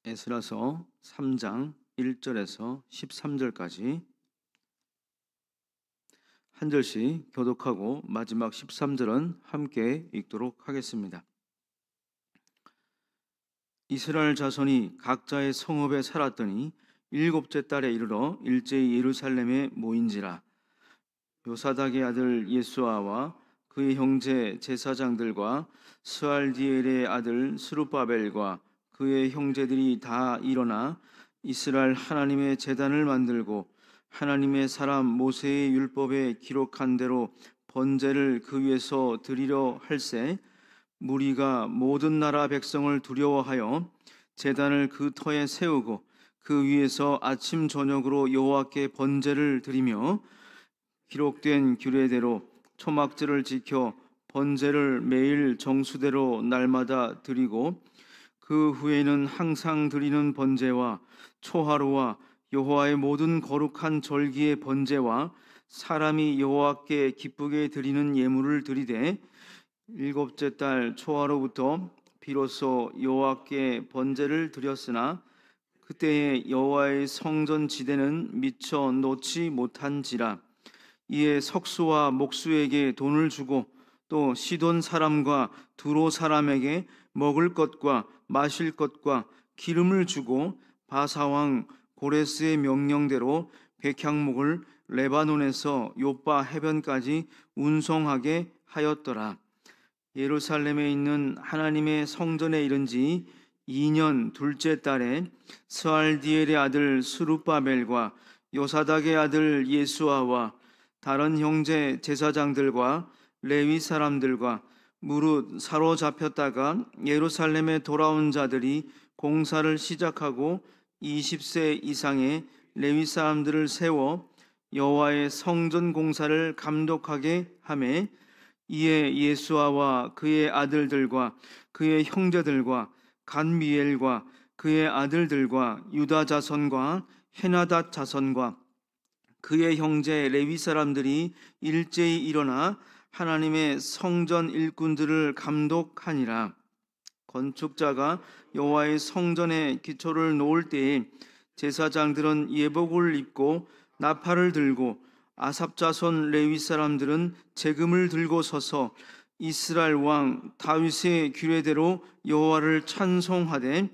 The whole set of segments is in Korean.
에스라서 3장 1절에서 13절까지 한 절씩 교독하고 마지막 13절은 함께 읽도록 하겠습니다. 이스라엘 자손이 각자의 성읍에 살았더니 일곱째 달에 이르러 일제히 예루살렘에 모인지라. 요사닥의 아들 예수아와 그의 형제 제사장들과 스알디엘의 아들 스룹바벨과 그의 형제들이 다 일어나 이스라엘 하나님의 제단을 만들고 하나님의 사람 모세의 율법에 기록한 대로 번제를 그 위에서 드리려 할세. 무리가 모든 나라 백성을 두려워하여 제단을 그 터에 세우고 그 위에서 아침 저녁으로 여호와께 번제를 드리며 기록된 규례대로 초막절을 지켜 번제를 매일 정수대로 날마다 드리고 그 후에는 항상 드리는 번제와 초하루와 여호와의 모든 거룩한 절기의 번제와 사람이 여호와께 기쁘게 드리는 예물을 드리되 일곱째 달 초하루부터 비로소 여호와께 번제를 드렸으나 그때에 여호와의 성전 지대는 미처 놓지 못한지라. 이에 석수와 목수에게 돈을 주고 또 시돈 사람과 두로 사람에게 먹을 것과 마실 것과 기름을 주고 바사왕 고레스의 명령대로 백향목을 레바논에서 요빠 해변까지 운송하게 하였더라. 예루살렘에 있는 하나님의 성전에 이른 지 2년 둘째 달에 스알디엘의 아들 스룹바벨과 요사닥의 아들 예수아와 다른 형제 제사장들과 레위 사람들과 무릇 사로잡혔다가 예루살렘에 돌아온 자들이 공사를 시작하고 20세 이상의 레위 사람들을 세워 여호와의 성전 공사를 감독하게 하매 이에 예수아와 그의 아들들과 그의 형제들과 간미엘과 그의 아들들과 유다 자손과 헤나닷 자손과 그의 형제 레위 사람들이 일제히 일어나 하나님의 성전 일꾼들을 감독하니라. 건축자가 여호와의 성전의 기초를 놓을 때에 제사장들은 예복을 입고 나팔을 들고 아삽 자손 레위 사람들은 제금을 들고 서서 이스라엘 왕 다윗의 규례대로 여호와를 찬송하되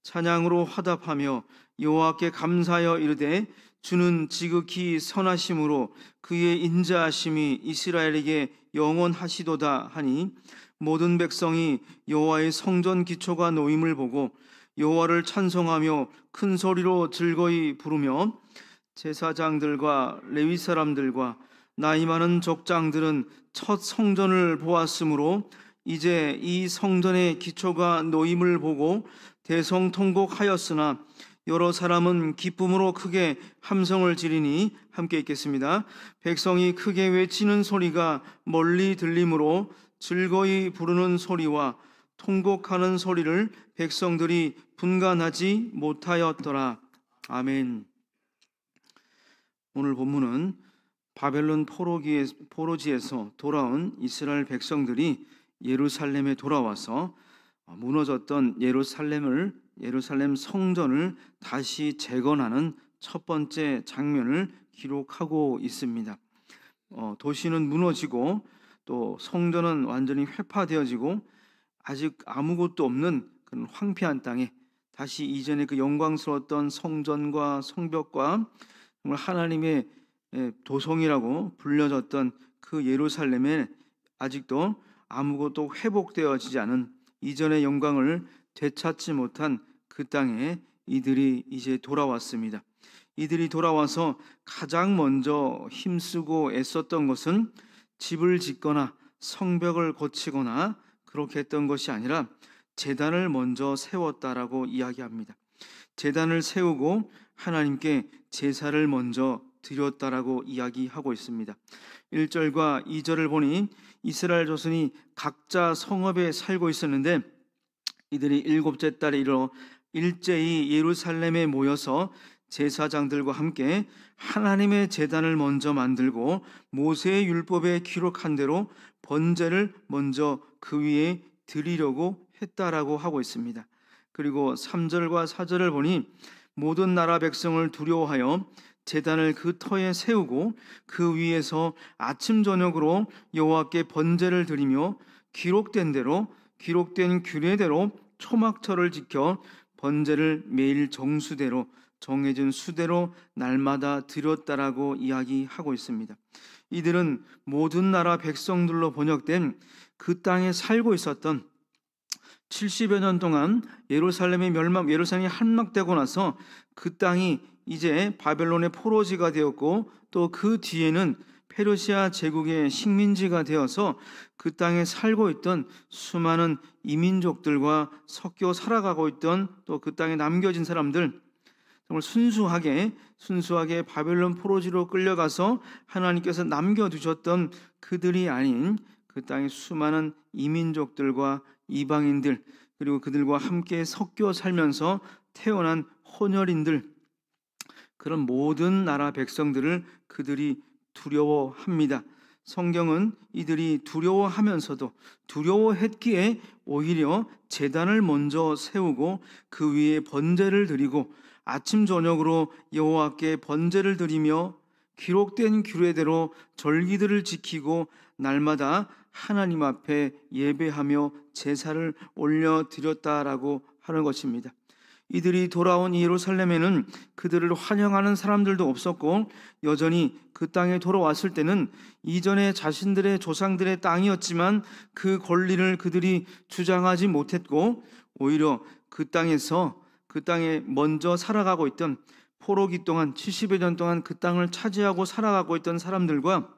찬양으로 화답하며 여호와께 감사하여 이르되 주는 지극히 선하심으로 그의 인자하심이 이스라엘에게 영원하시도다 하니 모든 백성이 여호와의 성전 기초가 놓임을 보고 여호와를 찬송하며 큰 소리로 즐거이 부르며 제사장들과 레위 사람들과 나이 많은 족장들은 첫 성전을 보았으므로 이제 이 성전의 기초가 놓임을 보고 대성통곡하였으나 여러 사람은 기쁨으로 크게 함성을 지르니 함께 읽겠습니다. 백성이 크게 외치는 소리가 멀리 들리므로 즐거이 부르는 소리와 통곡하는 소리를 백성들이 분간하지 못하였더라. 아멘. 오늘 본문은 바벨론 포로지에서 돌아온 이스라엘 백성들이 예루살렘에 돌아와서 무너졌던 예루살렘 성전을 다시 재건하는 첫 번째 장면을 기록하고 있습니다. 도시는 무너지고 또 성전은 완전히 회파되어지고 아직 아무것도 없는 그런 황폐한 땅에 다시 이전의 그 영광스러웠던 성전과 성벽과 정말 하나님의 도성이라고 불려졌던 그 예루살렘에 아직도 아무것도 회복되어지지 않은 이전의 영광을 되찾지 못한 그 땅에 이들이 이제 돌아왔습니다. 이들이 돌아와서 가장 먼저 힘쓰고 애썼던 것은 집을 짓거나 성벽을 고치거나 그렇게 했던 것이 아니라 제단을 먼저 세웠다라고 이야기합니다. 제단을 세우고 하나님께 제사를 먼저 드렸다라고 이야기하고 있습니다. 1절과 2절을 보니 이스라엘 자손이 각자 성읍에 살고 있었는데 이들이 일곱째 달에 이르러 일제히 예루살렘에 모여서 제사장들과 함께 하나님의 제단을 먼저 만들고 모세의 율법에 기록한 대로 번제를 먼저 그 위에 드리려고 했다라고 하고 있습니다. 그리고 3절과 4절을 보니 모든 나라 백성을 두려워하여 제단을 그 터에 세우고 그 위에서 아침 저녁으로 여호와께 번제를 드리며 기록된 규례대로 초막절을 지켜 번제를 매일 정수대로 정해진 수대로 날마다 드렸다라고 이야기하고 있습니다. 이들은 모든 나라 백성들로 번역된 그 땅에 살고 있었던 70여 년 동안 예루살렘이 함락되고 나서 그 땅이 이제 바벨론의 포로지가 되었고 또 그 뒤에는 페르시아 제국의 식민지가 되어서 그 땅에 살고 있던 수많은 이민족들과 섞여 살아가고 있던 또 그 땅에 남겨진 사람들, 정말 순수하게 바벨론 포로지로 끌려가서 하나님께서 남겨두셨던 그들이 아닌 그 땅의 수많은 이민족들과 이방인들, 그리고 그들과 함께 섞여 살면서 태어난 혼혈인들, 그런 모든 나라 백성들을 그들이 두려워합니다. 성경은 이들이 두려워하면서도 두려워했기에 오히려 제단을 먼저 세우고 그 위에 번제를 드리고 아침 저녁으로 여호와께 번제를 드리며 기록된 규례대로 절기들을 지키고 날마다 하나님 앞에 예배하며 제사를 올려드렸다라고 하는 것입니다. 이들이 돌아온 예루살렘에는 그들을 환영하는 사람들도 없었고 여전히 그 땅에 돌아왔을 때는 이전에 자신들의 조상들의 땅이었지만 그 권리를 그들이 주장하지 못했고 오히려 그 땅에 먼저 살아가고 있던 포로기 동안 70여 년 동안 그 땅을 차지하고 살아가고 있던 사람들과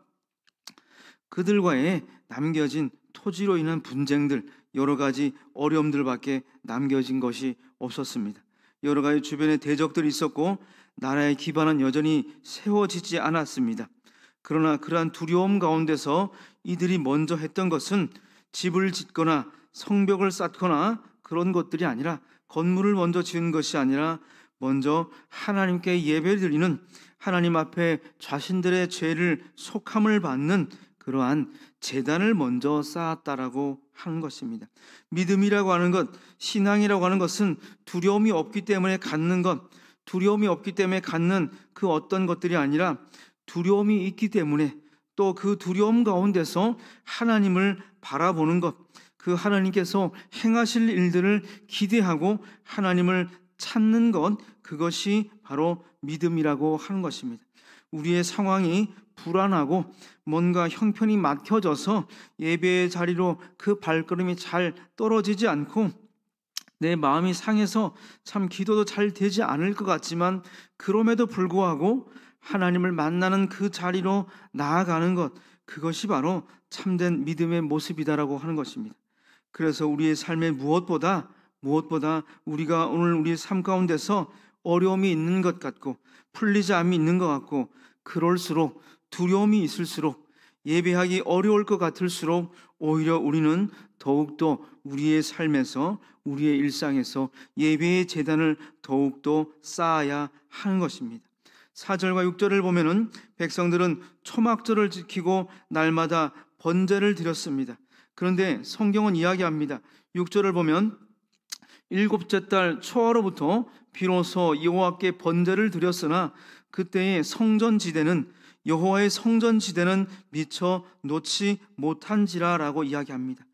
그들과의 남겨진 토지로 인한 분쟁들, 여러 가지 어려움들밖에 남겨진 것이 없었습니다. 여러 가지 주변에 대적들이 있었고 나라의 기반은 여전히 세워지지 않았습니다. 그러나 그러한 두려움 가운데서 이들이 먼저 했던 것은 집을 짓거나 성벽을 쌓거나 그런 것들이 아니라, 건물을 먼저 지은 것이 아니라 먼저 하나님께 예배를 드리는, 하나님 앞에 자신들의 죄를 속함을 받는 그러한 제단을 먼저 쌓았다라고 하는 것입니다. 믿음이라고 하는 것, 신앙이라고 하는 것은 두려움이 없기 때문에 갖는 것, 두려움이 없기 때문에 갖는 그 어떤 것들이 아니라 두려움이 있기 때문에 또 그 두려움 가운데서 하나님을 바라보는 것, 그 하나님께서 행하실 일들을 기대하고 하나님을 찾는 것, 그것이 바로 믿음이라고 하는 것입니다. 우리의 상황이 불안하고 뭔가 형편이 막혀져서 예배의 자리로 그 발걸음이 잘 떨어지지 않고 내 마음이 상해서 참 기도도 잘 되지 않을 것 같지만 그럼에도 불구하고 하나님을 만나는 그 자리로 나아가는 것, 그것이 바로 참된 믿음의 모습이다라고 하는 것입니다. 그래서 우리의 삶에 무엇보다 우리가 오늘 우리의 삶 가운데서 어려움이 있는 것 같고 풀리지 않음이 있는 것 같고 그럴수록, 두려움이 있을수록, 예배하기 어려울 것 같을수록 오히려 우리는 더욱더 우리의 삶에서, 우리의 일상에서 예배의 제단을 더욱더 쌓아야 하는 것입니다. 4절과 6절을 보면은 백성들은 초막절을 지키고 날마다 번제를 드렸습니다. 그런데 성경은 이야기합니다. 6절을 보면 일곱째 달 초하로부터 비로소 여호와께 번제를 드렸으나 그때의 여호와의 성전지대는 미처 놓지 못한지라라고 이야기합니다.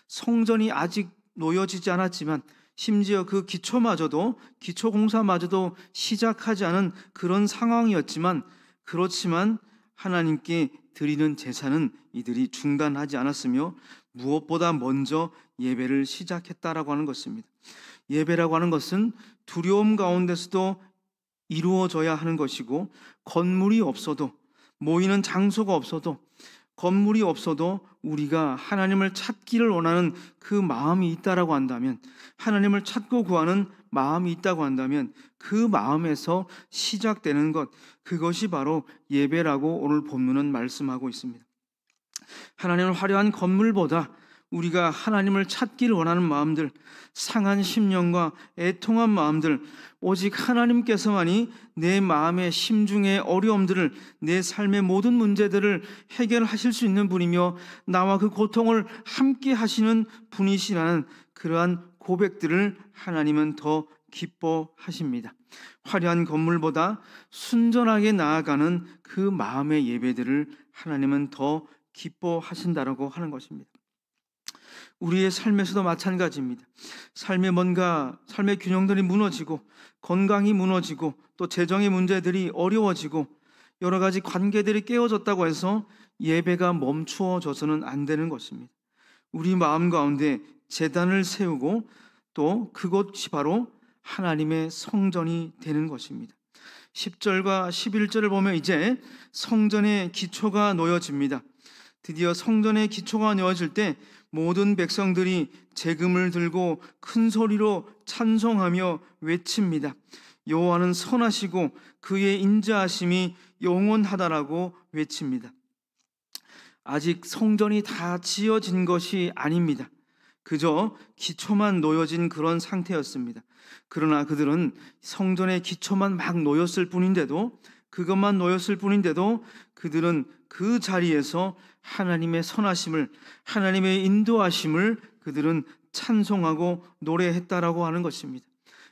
성전이 아직 놓여지지 않았지만 심지어 그 기초공사마저도 시작하지 않은 그런 상황이었지만, 그렇지만 하나님께 드리는 제사는 이들이 중단하지 않았으며 무엇보다 먼저 예배를 시작했다라고 하는 것입니다. 예배라고 하는 것은 두려움 가운데서도 이루어져야 하는 것이고, 건물이 없어도, 모이는 장소가 없어도, 건물이 없어도 우리가 하나님을 찾기를 원하는 그 마음이 있다라고 한다면, 하나님을 찾고 구하는 마음이 있다고 한다면 그 마음에서 시작되는 것, 그것이 바로 예배라고 오늘 본문은 말씀하고 있습니다. 하나님을 화려한 건물보다 우리가 하나님을 찾기를 원하는 마음들, 상한 심령과 애통한 마음들, 오직 하나님께서만이 내 마음의 심중의 어려움들을, 내 삶의 모든 문제들을 해결하실 수 있는 분이며 나와 그 고통을 함께 하시는 분이시라는 그러한 고백들을 하나님은 더 기뻐하십니다. 화려한 건물보다 순전하게 나아가는 그 마음의 예배들을 하나님은 더 기뻐하신다라고 하는 것입니다. 우리의 삶에서도 마찬가지입니다. 삶의 균형들이 무너지고 건강이 무너지고 또 재정의 문제들이 어려워지고 여러 가지 관계들이 깨어졌다고 해서 예배가 멈추어져서는 안 되는 것입니다. 우리 마음 가운데 제단을 세우고 또 그것이 바로 하나님의 성전이 되는 것입니다. 10절과 11절을 보면 이제 성전의 기초가 놓여집니다. 드디어 성전의 기초가 놓여질 때 모든 백성들이 제금을 들고 큰 소리로 찬송하며 외칩니다. 여호와는 선하시고 그의 인자하심이 영원하다라고 외칩니다. 아직 성전이 다 지어진 것이 아닙니다. 그저 기초만 놓여진 그런 상태였습니다. 그러나 그들은 성전의 기초만 막 놓였을 뿐인데도 그것만 놓였을 뿐인데도 그들은 그 자리에서 하나님의 선하심을, 하나님의 인도하심을 그들은 찬송하고 노래했다라고 하는 것입니다.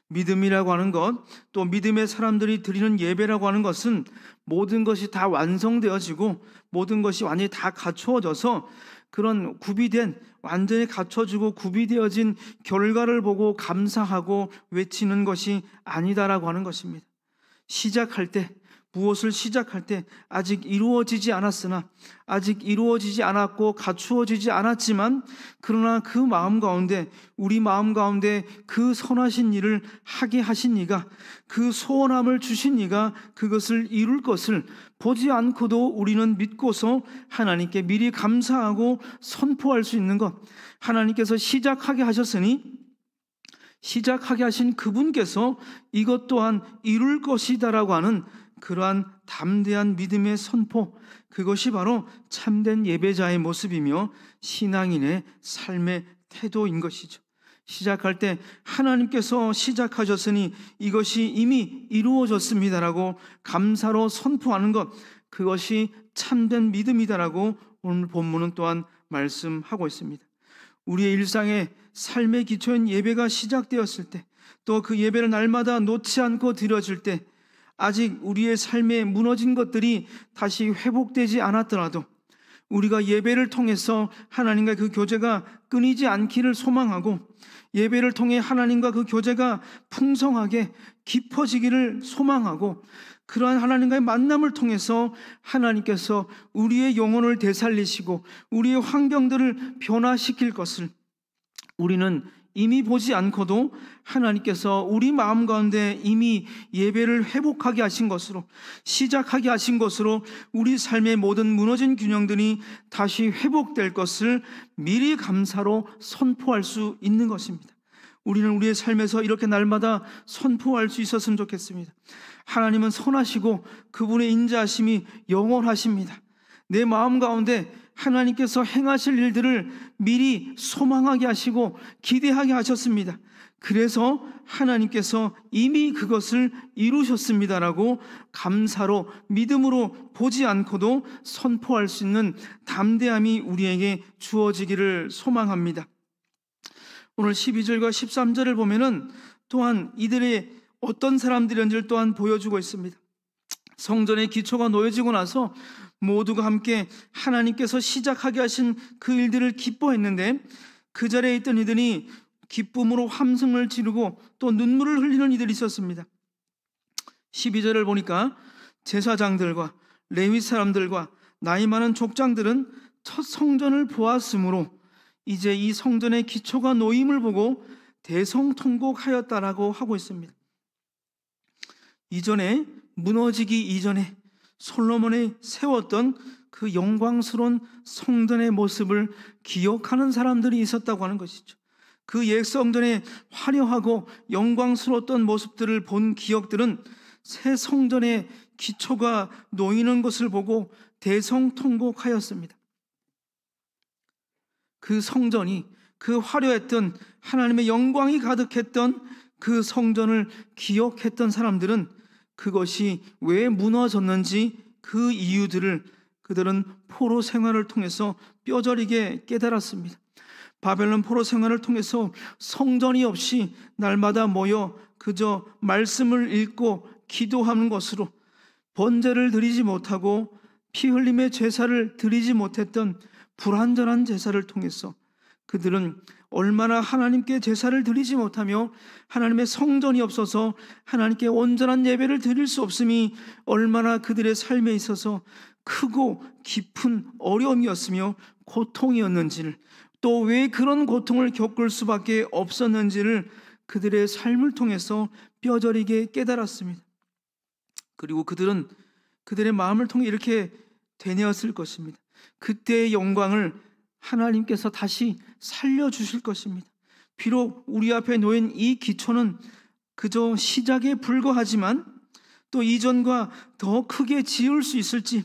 믿음이라고 하는 것, 또 믿음의 사람들이 드리는 예배라고 하는 것은 모든 것이 다 완성되어지고 모든 것이 완전히 다 갖추어져서 그런 구비된, 완전히 갖춰지고 구비되어진 결과를 보고 감사하고 외치는 것이 아니다라고 하는 것입니다. 시작할 때, 무엇을 시작할 때 아직 이루어지지 않았으나, 아직 이루어지지 않았고 갖추어지지 않았지만, 그러나 그 마음 가운데, 우리 마음 가운데 그 선하신 일을 하게 하신 이가, 그 소원함을 주신 이가 그것을 이룰 것을 보지 않고도 우리는 믿고서 하나님께 미리 감사하고 선포할 수 있는 것, 하나님께서 시작하게 하셨으니 시작하게 하신 그분께서 이것 또한 이룰 것이다라고 하는 그러한 담대한 믿음의 선포, 그것이 바로 참된 예배자의 모습이며 신앙인의 삶의 태도인 것이죠. 시작할 때 하나님께서 시작하셨으니 이것이 이미 이루어졌습니다라고 감사로 선포하는 것, 그것이 참된 믿음이다라고 오늘 본문은 또한 말씀하고 있습니다. 우리의 일상의 삶의 기초인 예배가 시작되었을 때, 또 그 예배를 날마다 놓지 않고 드려질 때, 아직 우리의 삶에 무너진 것들이 다시 회복되지 않았더라도 우리가 예배를 통해서 하나님과 그 교제가 끊이지 않기를 소망하고, 예배를 통해 하나님과 그 교제가 풍성하게 깊어지기를 소망하고, 그러한 하나님과의 만남을 통해서 하나님께서 우리의 영혼을 되살리시고 우리의 환경들을 변화시킬 것을 우리는 이미 보지 않고도 하나님께서 우리 마음 가운데 이미 예배를 회복하게 하신 것으로, 시작하게 하신 것으로 우리 삶의 모든 무너진 균형들이 다시 회복될 것을 미리 감사로 선포할 수 있는 것입니다. 우리는 우리의 삶에서 이렇게 날마다 선포할 수 있었으면 좋겠습니다. 하나님은 선하시고 그분의 인자하심이 영원하십니다. 내 마음 가운데 하나님께서 행하실 일들을 미리 소망하게 하시고 기대하게 하셨습니다. 그래서 하나님께서 이미 그것을 이루셨습니다라고 감사로, 믿음으로 보지 않고도 선포할 수 있는 담대함이 우리에게 주어지기를 소망합니다. 오늘 12절과 13절을 보면은 또한 이들의 어떤 사람들인지를 또한 보여주고 있습니다. 성전의 기초가 놓여지고 나서 모두가 함께 하나님께서 시작하게 하신 그 일들을 기뻐했는데, 그 자리에 있던 이들이 기쁨으로 함성을 지르고 또 눈물을 흘리는 이들이 있었습니다. 12절을 보니까 제사장들과 레위 사람들과 나이 많은 족장들은 첫 성전을 보았으므로 이제 이 성전의 기초가 놓임을 보고 대성통곡하였다라고 하고 있습니다. 이전에, 무너지기 이전에 솔로몬이 세웠던 그 영광스러운 성전의 모습을 기억하는 사람들이 있었다고 하는 것이죠. 그 옛 성전의 화려하고 영광스러웠던 모습들을 본 기억들은 새 성전의 기초가 놓이는 것을 보고 대성통곡하였습니다. 그 성전이, 그 화려했던 하나님의 영광이 가득했던 그 성전을 기억했던 사람들은 그것이 왜 무너졌는지 그 이유들을 그들은 포로 생활을 통해서 뼈저리게 깨달았습니다. 바벨론 포로 생활을 통해서 성전이 없이 날마다 모여 그저 말씀을 읽고 기도하는 것으로 번제를 드리지 못하고 피 흘림의 제사를 드리지 못했던 불완전한 제사를 통해서 그들은 얼마나 하나님께 제사를 드리지 못하며 하나님의 성전이 없어서 하나님께 온전한 예배를 드릴 수 없음이 얼마나 그들의 삶에 있어서 크고 깊은 어려움이었으며 고통이었는지를, 또 왜 그런 고통을 겪을 수밖에 없었는지를 그들의 삶을 통해서 뼈저리게 깨달았습니다. 그리고 그들은 그들의 마음을 통해 이렇게 되뇌었을 것입니다. 그때의 영광을 하나님께서 다시 살려주실 것입니다. 비록 우리 앞에 놓인 이 기초는 그저 시작에 불과하지만 또 이전과 더 크게 지을 수 있을지,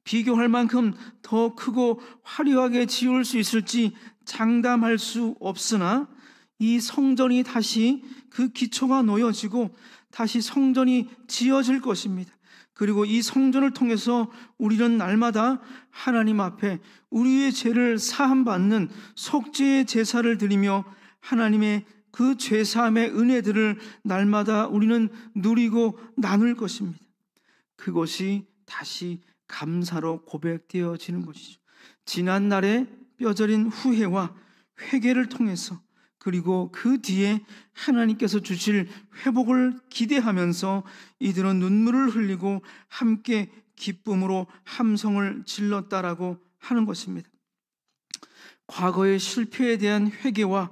비교할 만큼 더 크고 화려하게 지을 수 있을지 장담할 수 없으나 이 성전이 다시 그 기초가 놓여지고 다시 성전이 지어질 것입니다. 그리고 이 성전을 통해서 우리는 날마다 하나님 앞에 우리의 죄를 사함받는 속죄의 제사를 드리며 하나님의 그 죄사함의 은혜들을 날마다 우리는 누리고 나눌 것입니다. 그것이 다시 감사로 고백되어지는 것이죠. 지난 날의 뼈저린 후회와 회개를 통해서, 그리고 그 뒤에 하나님께서 주실 회복을 기대하면서 이들은 눈물을 흘리고 함께 기쁨으로 함성을 질렀다라고 하는 것입니다. 과거의 실패에 대한 회개와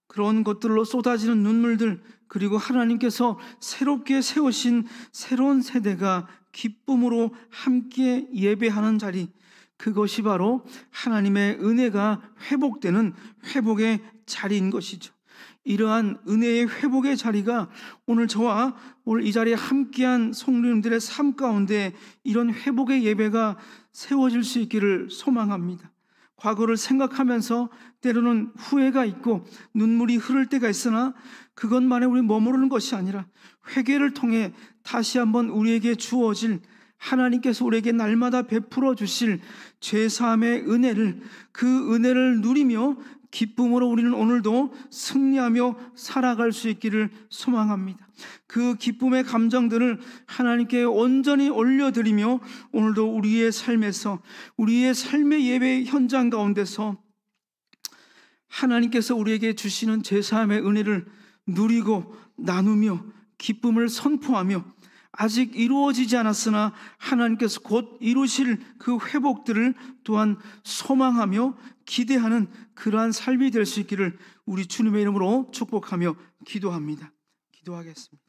그런 것들로 쏟아지는 눈물들, 그리고 하나님께서 새롭게 세우신 새로운 세대가 기쁨으로 함께 예배하는 자리, 그것이 바로 하나님의 은혜가 회복되는 회복의 자리인 것이죠. 이러한 은혜의 회복의 자리가 오늘 저와 오늘 이 자리에 함께한 성도님들의 삶 가운데 이런 회복의 예배가 세워질 수 있기를 소망합니다. 과거를 생각하면서 때로는 후회가 있고 눈물이 흐를 때가 있으나 그것만에 우리 머무르는 것이 아니라 회개를 통해 다시 한번 우리에게 주어질, 하나님께서 우리에게 날마다 베풀어 주실 죄사함의 은혜를, 그 은혜를 누리며 기쁨으로 우리는 오늘도 승리하며 살아갈 수 있기를 소망합니다. 그 기쁨의 감정들을 하나님께 온전히 올려드리며 오늘도 우리의 삶에서, 우리의 삶의 예배 현장 가운데서 하나님께서 우리에게 주시는 죄사함의 은혜를 누리고 나누며 기쁨을 선포하며 아직 이루어지지 않았으나 하나님께서 곧 이루실 그 회복들을 또한 소망하며 기대하는 그러한 삶이 될 수 있기를 우리 주님의 이름으로 축복하며 기도합니다. 기도하겠습니다.